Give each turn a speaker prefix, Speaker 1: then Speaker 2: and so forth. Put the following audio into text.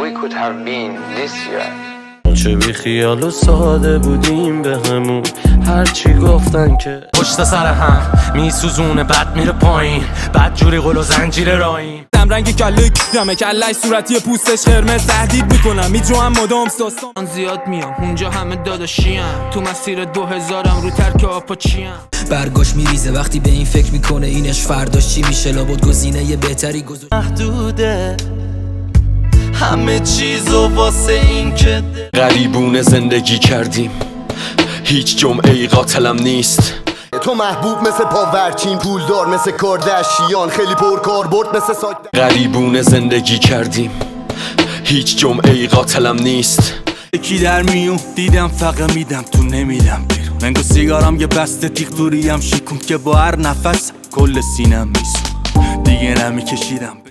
Speaker 1: we could have been this year.
Speaker 2: چه بی خیال و ساده بودیم به همون هرچی گفتن که
Speaker 3: پشت سر هم میسوزونه بد میره پایین بد جوری قل و زنجیر راین
Speaker 4: رنگ کلک دمه کلش صورتی پوستش قرمز تهدید میکنم میجوام مدام ساستان
Speaker 5: زیاد میام اونجا همه داداشیم تو مسیر 2000م رو ترک آپاچیم
Speaker 6: برگاش میریزه وقتی به این فکر میکنه اینش فرداش چی میشه لابد گزینه یه بهتری
Speaker 2: محدوده همه چیزو واسه این که
Speaker 7: غریبونه زندگی کردیم هیچ جمعه قاتلم نیست
Speaker 8: تو محبوب مثل پاورچین پولدار مثل کاردشیان خیلی پرکاربرد مثل ساک
Speaker 7: غریبونه زندگی کردیم هیچ جمعه قاتلم نیست
Speaker 9: یکی در میون دیدم فقط میدم تو نمیدم بیرون منگو سیگارم یه بسته تیغ دوریم شیکون که با هر نفس کل سینم میسون دیگه نمیکشیدم